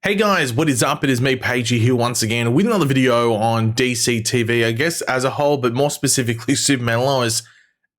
Hey guys, what is up? It is me, Pagey, here once again with another video on DC TV, I guess as a whole, but more specifically Superman and Lois,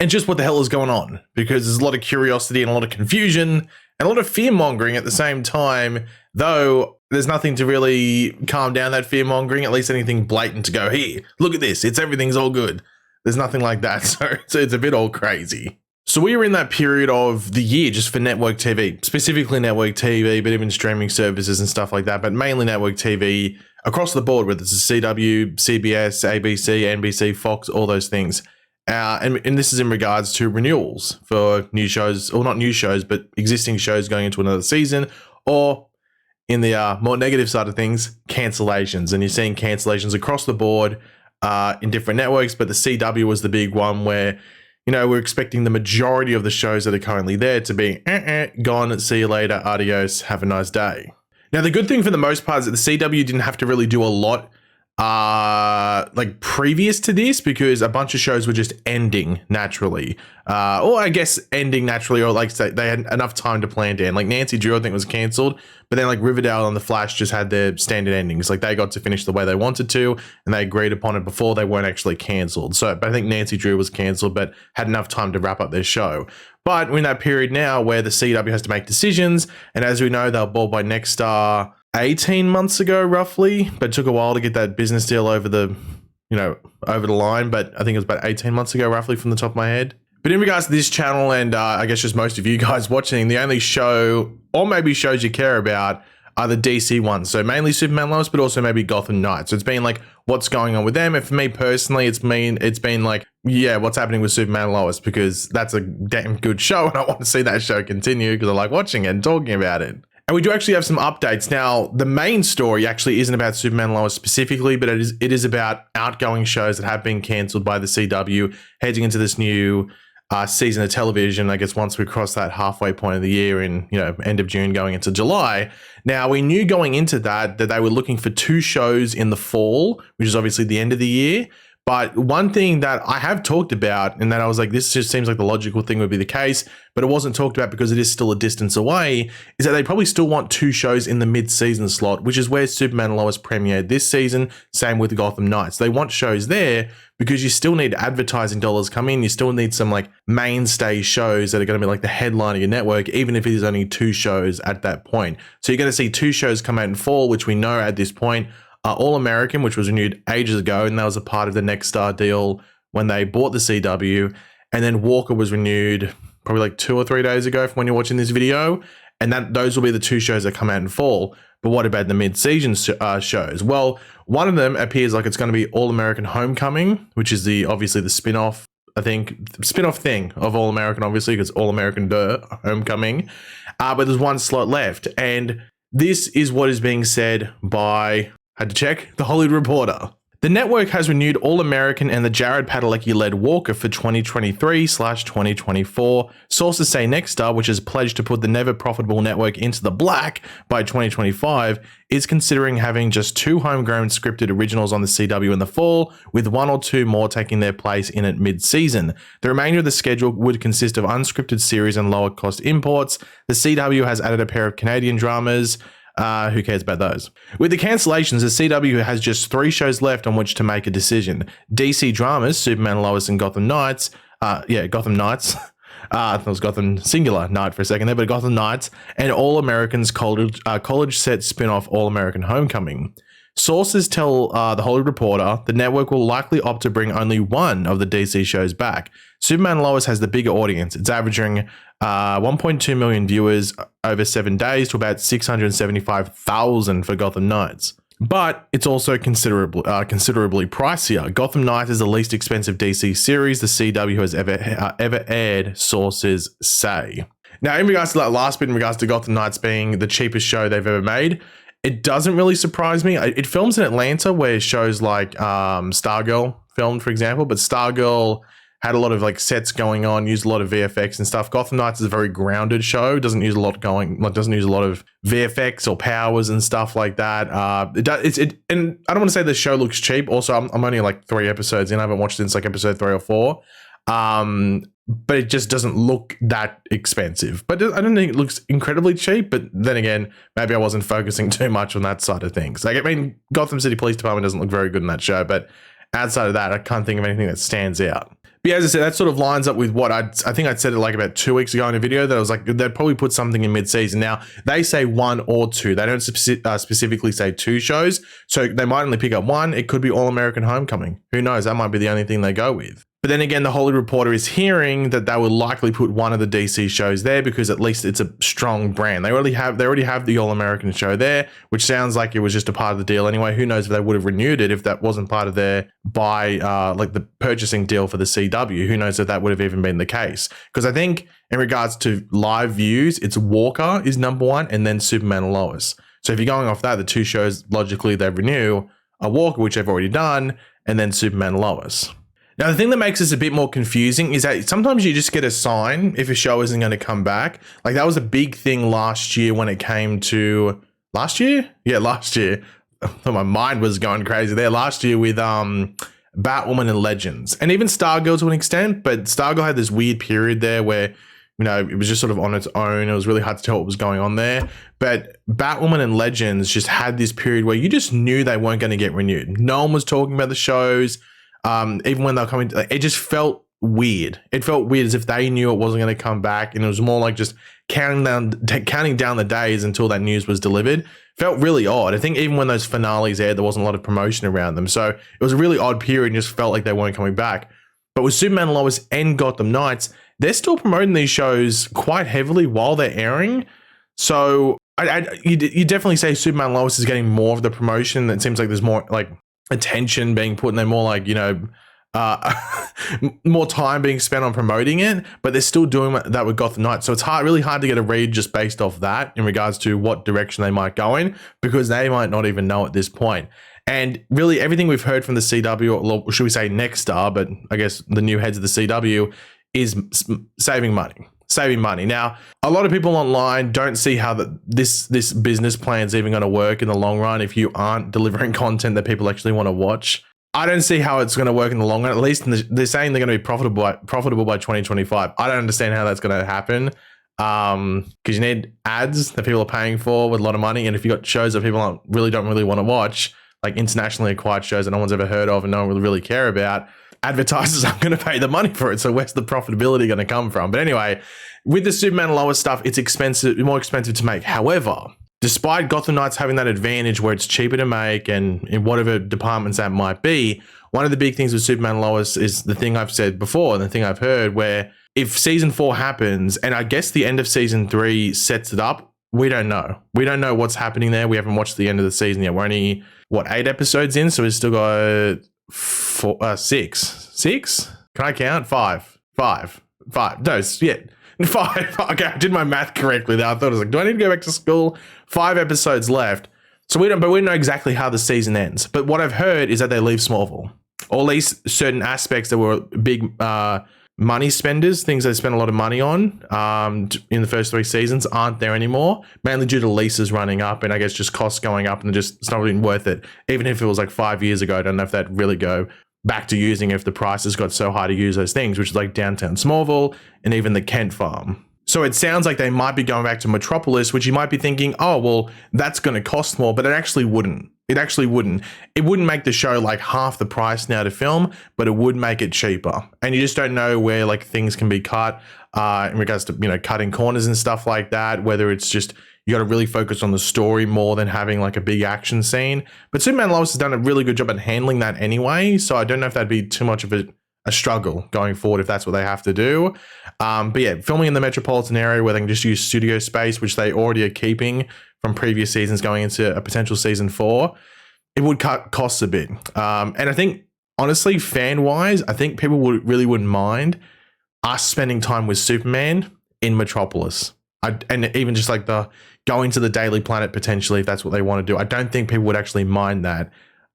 and just what the hell is going on. Because there's a lot of curiosity and a lot of confusion and a lot of fear-mongering at the same time, though there's nothing to really calm down that fear-mongering, at least anything blatant to go, here, look at this, everything's all good. There's nothing like that, so it's a bit all crazy. So we were in that period of the year just for network TV, specifically network TV, but even streaming services and stuff like that, but mainly network TV across the board, whether it's the CW, CBS, ABC, NBC, Fox, all those things. And this is in regards to renewals for new shows, or not new shows, but existing shows going into another season, or in the more negative side of things, cancellations. And you're seeing cancellations across the board in different networks, but the CW was the big one where we're expecting the majority of the shows that are currently there to be gone, see you later, adios, have a nice day. Now, the good thing for the most part is that the CW didn't have to really do a lot like previous to this, because a bunch of shows were just ending naturally. Or I guess ending naturally, or like say they had enough time to plan to end. Like Nancy Drew, I think, was cancelled, but then like Riverdale and The Flash just had their standard endings. Like they got to finish the way they wanted to, and they agreed upon it before they weren't actually cancelled. So, but I think Nancy Drew was cancelled, but had enough time to wrap up their show. But we're in that period now where the CW has to make decisions, and as we know, they were bought by Nexstar 18 months ago, roughly, but it took a while to get that business deal over the line. But I think it was about 18 months ago, roughly, from the top of my head. But in regards to this channel, and I guess just most of you guys watching, the only show, or maybe shows you care about, are the DC ones. So mainly Superman Lois, but also maybe Gotham Knights. So it's been like, what's going on with them? And for me personally, it's been like, yeah, what's happening with Superman Lois, because that's a damn good show, and I want to see that show continue because I like watching it and talking about it. And we do actually have some updates. Now, the main story actually isn't about Superman Lois specifically, but it is about outgoing shows that have been cancelled by the CW heading into this new season of television, I guess once we cross that halfway point of the year in, end of June going into July. Now, we knew going into that they were looking for 2 shows in the fall, which is obviously the end of the year. But one thing that I have talked about, and that I was like, this just seems like the logical thing would be the case, but it wasn't talked about because it is still a distance away, is that they probably still want 2 shows in the mid-season slot, which is where Superman and Lois premiered this season. Same with Gotham Knights. They want shows there because you still need advertising dollars come in. You still need some like mainstay shows that are going to be like the headline of your network, even if it is only 2 shows at that point. So you're going to see 2 shows come out in fall, which we know at this point. All American, which was renewed ages ago, and that was a part of the Nexstar deal when they bought the CW. And then Walker was renewed probably like 2 or 3 days ago from when you're watching this video. And those will be the 2 shows that come out in fall. But what about the mid-season shows? Well, one of them appears like it's going to be All American Homecoming, which is obviously the spin-off, I think, spin-off thing of All American, obviously, because All American Homecoming. But there's 1 slot left. And this is what is being said by, had to check, The Hollywood Reporter. The network has renewed All American and the Jared Padalecki-led Walker for 2023/2024. Sources say Nexstar, which has pledged to put the never-profitable network into the black by 2025, is considering having just 2 homegrown scripted originals on the CW in the fall, with 1 or 2 more taking their place in it mid-season. The remainder of the schedule would consist of unscripted series and lower-cost imports. The CW has added a pair of Canadian dramas. Who cares about those? With the cancellations, the CW has just 3 shows left on which to make a decision. DC dramas, Superman, Lois, and Gotham Knights. Gotham Knights. That was Gotham singular night for a second there, but Gotham Knights, and All Americans college set spin-off All American Homecoming. Sources tell The Hollywood Reporter the network will likely opt to bring only 1 of the DC shows back. Superman and Lois has the bigger audience. It's averaging 1.2 million viewers over 7 days to about 675,000 for Gotham Knights. But it's also considerably pricier. Gotham Knights is the least expensive DC series the CW has ever aired, sources say. Now, in regards to that last bit, in regards to Gotham Knights being the cheapest show they've ever made, it doesn't really surprise me. It films in Atlanta, where shows like Stargirl filmed, for example, but Stargirl had a lot of like sets going on, used a lot of VFX and stuff. Gotham Knights is a very grounded show, doesn't use a lot of VFX or powers and stuff like that. And I don't want to say the show looks cheap. Also, I'm only like 3 episodes in. I haven't watched since like episode 3 or 4. but it just doesn't look that expensive. But I don't think it looks incredibly cheap. But then again, maybe I wasn't focusing too much on that side of things. Like, I mean, Gotham City Police Department doesn't look very good in that show, but outside of that, I can't think of anything that stands out. But yeah, as I said, that sort of lines up with what I think I'd said it like about 2 weeks ago in a video, that I was like, they'd probably put something in mid-season. Now, they say 1 or 2. They don't specifically say 2 shows. So they might only pick up 1. It could be All American Homecoming. Who knows? That might be the only thing they go with. But then again, the Hollywood Reporter is hearing that they will likely put one of the DC shows there because at least it's a strong brand. They already have the All American show there, which sounds like it was just a part of the deal anyway. Who knows if they would have renewed it if that wasn't part of their like the purchasing deal for the CW. Who knows if that would have even been the case? Because I think in regards to live views, it's Walker is number 1 and then Superman and Lois. So if you're going off that, the 2 shows logically they renew are Walker, which they've already done, and then Superman and Lois. Now, the thing that makes this a bit more confusing is that sometimes you just get a sign if a show isn't going to come back. Like, that was a big thing last year when it came to... Last year? Yeah, last year. My mind was going crazy there. Last year with Batwoman and Legends. And even Stargirl to an extent, but Stargirl had this weird period there where, you know, it was just sort of on its own. It was really hard to tell what was going on there. But Batwoman and Legends just had this period where you just knew they weren't going to get renewed. No one was talking about the shows. Even when they were coming, it just felt weird. It felt weird as if they knew it wasn't going to come back, and it was more like just counting down the days until that news was delivered. Felt really odd. I think even when those finales aired, there wasn't a lot of promotion around them, so it was a really odd period and just felt like they weren't coming back. But with Superman and Lois and Gotham Knights, they're still promoting these shows quite heavily while they're airing. So you definitely say Superman and Lois is getting more of the promotion. It seems like there's more like attention being put in there, more like, you know, more time being spent on promoting it, but they're still doing that with Gotham Knights. So it's really hard to get a read just based off that in regards to what direction they might go in, because they might not even know at this point. And really everything we've heard from the CW, or should we say Next Star, but I guess the new heads of the CW, is saving money. Now, a lot of people online don't see how this business plan is even going to work in the long run if you aren't delivering content that people actually want to watch. I don't see how it's going to work in the long run. At least they're saying they're going to be profitable by 2025. I don't understand how that's going to happen, because you need ads that people are paying for with a lot of money, and if you've got shows that people don't really want to watch, like internationally acquired shows that no one's ever heard of and no one will really care about, advertisers aren't going to pay the money for it. So where's the profitability going to come from? But anyway, with the Superman and Lois stuff, it's more expensive to make. However, despite Gotham Knights having that advantage where it's cheaper to make and in whatever departments that might be, one of the big things with Superman and Lois is the thing I've said before and the thing I've heard, where if season 4 happens, and I guess the end of season 3 sets it up, we don't know. We don't know what's happening there. We haven't watched the end of the season yet. We're only, 8 episodes in? So we've still got 6? Can I count? 5. No, yeah. 5. Okay, I did my math correctly there. I thought, I was like, do I need to go back to school? 5 episodes left. So we don't know exactly how the season ends. But what I've heard is that they leave Smallville. Or at least certain aspects that were big money spenders, things they spent a lot of money on in the first 3 seasons, aren't there anymore, mainly due to leases running up and I guess just costs going up, and it's not even worth it. Even if it was like 5 years ago, I don't know if they'd really go back to using if the prices got so high to use those things, which is like downtown Smallville and even the Kent farm. So it sounds like they might be going back to Metropolis, which you might be thinking, oh, well, that's going to cost more, but it actually wouldn't. It wouldn't make the show like half the price now to film, but it would make it cheaper. And you just don't know where like things can be cut in regards to, you know, cutting corners and stuff like that, whether it's just you got to really focus on the story more than having like a big action scene. But Superman and Lois has done a really good job at handling that anyway, so I don't know if that'd be too much of a struggle going forward if that's what they have to do. But yeah, filming in the metropolitan area where they can just use studio space, which they already are keeping from previous seasons going into a potential season 4, it would cut costs a bit. And I think, honestly, fan-wise, I think people really wouldn't mind us spending time with Superman in Metropolis. And even just like the going to the Daily Planet potentially, if that's what they want to do. I don't think people would actually mind that.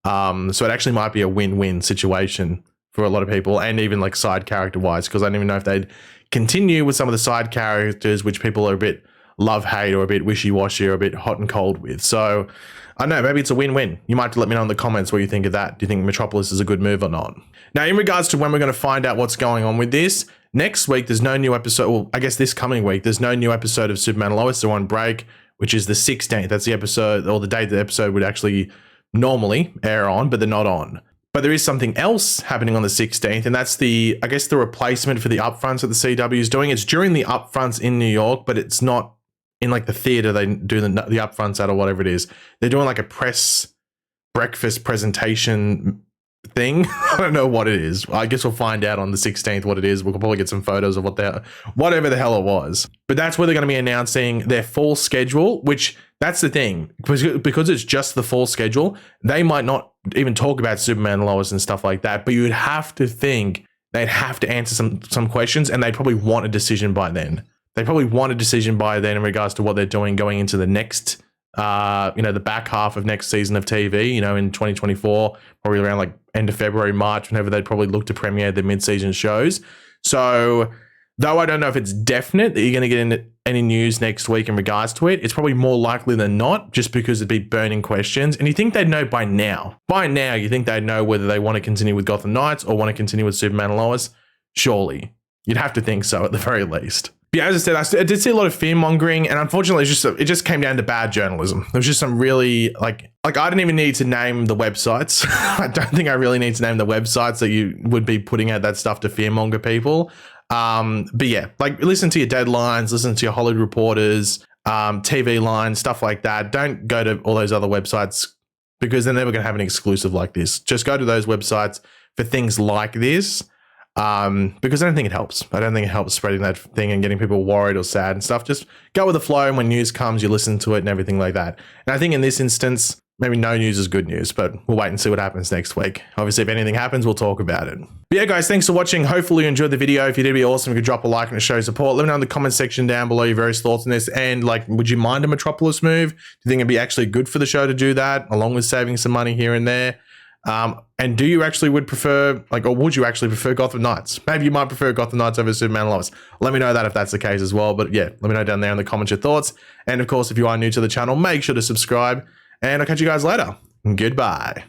So it actually might be a win-win situation for a lot of people, and even like side character wise, because I don't even know if they'd continue with some of the side characters, which people are a bit love-hate or a bit wishy-washy or a bit hot and cold with. So I don't know, maybe it's a win-win. You might have to let me know in the comments what you think of that. Do you think Metropolis is a good move or not? Now, in regards to when we're going to find out what's going on with this, next week there's no new episode. Well, I guess this coming week, there's no new episode of Superman and Lois. They're on break, which is the 16th. That's the episode, or the date the episode would actually normally air on, but they're not on. But there is something else happening on the 16th, and that's the, I guess, the replacement for the upfronts that the CW is doing. It's during the upfronts in New York, but it's not in like the theater they do the upfronts at or whatever it is. They're doing like a press breakfast presentation thing. I don't know what it is. I guess we'll find out on the 16th what it is. We'll probably get some photos of whatever the hell it was. But that's where they're going to be announcing their full schedule, which that's the thing. Because it's just the full schedule, they might not even talk about Superman and Lois and stuff like that, but you would have to think they'd have to answer some questions, and they'd probably want a decision by then. They probably want a decision by then in regards to what they're doing going into the next, the back half of next season of TV, in 2024, probably around like end of February, March, whenever they'd probably look to premiere the mid-season shows. So though I don't know if it's definite that you're going to get into any news next week in regards to it, it's probably more likely than not, just because it'd be burning questions. And you think they'd know by now. By now, you think they'd know whether they want to continue with Gotham Knights or want to continue with Superman and Lois? Surely. You'd have to think so at the very least. But yeah, as I said, I did see a lot of fear mongering, and unfortunately, it just came down to bad journalism. There was just some really like I didn't even need to name the websites. I don't think I really need to name the websites that you would be putting out that stuff to fearmonger people. But yeah, like listen to your Deadlines, listen to your Hollywood Reporters, TV Line, stuff like that. Don't go to all those other websites because they're never going to have an exclusive like this. Just go to those websites for things like this. Because I don't think it helps. I don't think it helps spreading that thing and getting people worried or sad and stuff. Just go with the flow, and when news comes, you listen to it and everything like that. And I think in this instance, maybe no news is good news, but we'll wait and see what happens next week. Obviously, if anything happens, we'll talk about it. But yeah, guys, thanks for watching. Hopefully you enjoyed the video. If you did, it'd be awesome if you could drop a like and to show support. Let me know in the comment section down below your various thoughts on this. And like, would you mind a Metropolis move? Do you think it'd be actually good for the show to do that, along with saving some money here and there? And do you actually would you actually prefer Gotham Knights? Maybe you might prefer Gotham Knights over Superman and Lois. Let me know that if that's the case as well. But yeah, let me know down there in the comments your thoughts. And of course, if you are new to the channel, make sure to subscribe. And I'll catch you guys later. Goodbye.